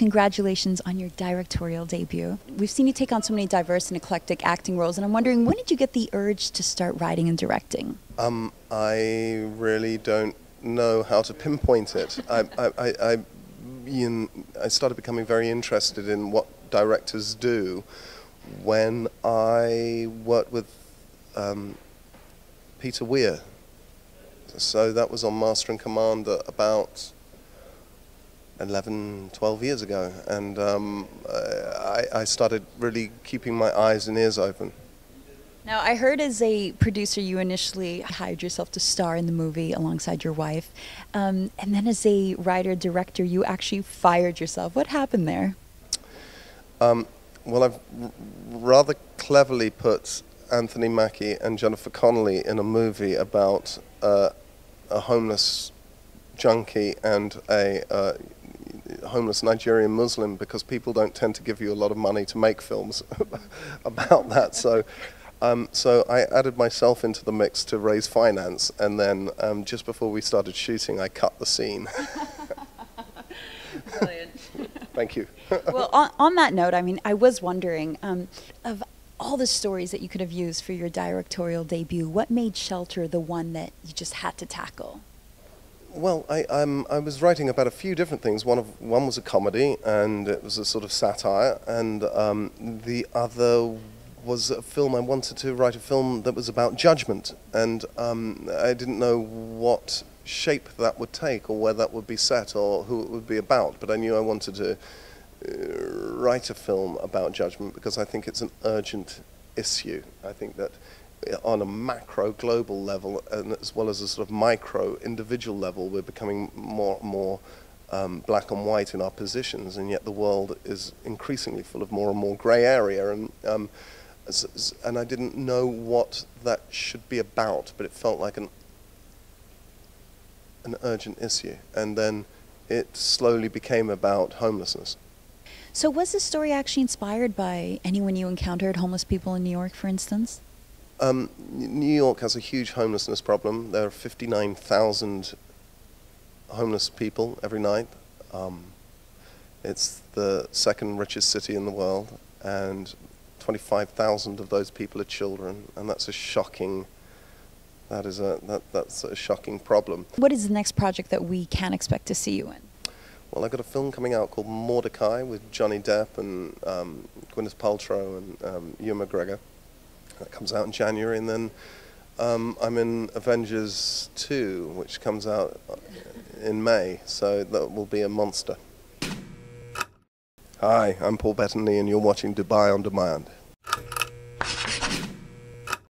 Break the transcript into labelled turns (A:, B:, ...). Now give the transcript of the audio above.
A: congratulations on your directorial debut. We've seen you take on so many diverse and eclectic acting roles, and I'm wondering, when did you get the urge to start writing and directing?
B: I really don't know how to pinpoint it. I started becoming very interested in what directors do when I worked with Peter Weir. So that was on Master and Commander about 11, 12 years ago, and I started really keeping my eyes and ears open.
A: Now, I heard as a producer you initially hired yourself to star in the movie alongside your wife, and then as a writer-director you actually fired yourself. What happened there?
B: Well, I've rather cleverly put Anthony Mackie and Jennifer Connelly in a movie about a homeless junkie and a homeless Nigerian Muslim, because people don't tend to give you a lot of money to make films about that. So I added myself into the mix to raise finance, and then just before we started shooting, I cut the scene.
A: Brilliant.
B: Thank you.
A: Well, on that note, I mean, I was wondering, of all the stories that you could have used for your directorial debut, what made Shelter the one that you just had to tackle?
B: Well, I was writing about a few different things. One was a comedy, and it was a sort of satire, and the other was a film. I wanted to write a film that was about judgment, and I didn't know what shape that would take, or where that would be set, or who it would be about, but I knew I wanted to write a film about judgment because I think it's an urgent issue. I think that on a macro global level, and as well as a sort of micro individual level, we're becoming more and more black and white in our positions, and yet the world is increasingly full of more and more grey area, and I didn't know what that should be about, but it felt like an urgent issue, and then it slowly became about homelessness.
A: So was this story actually inspired by anyone you encountered, homeless people in New York, for instance?
B: New York has a huge homelessness problem. There are 59,000 homeless people every night. It's the second richest city in the world, and 25,000 of those people are children, and that's a shocking. That's a shocking problem.
A: What is the next project that we can expect to see you in?
B: Well, I've got a film coming out called Mordecai with Johnny Depp and Gwyneth Paltrow and Ewan McGregor. That comes out in January, and then I'm in Avengers 2, which comes out in May, so that will be a monster. Hi, I'm Paul Bettany, and you're watching Dubai on Demand.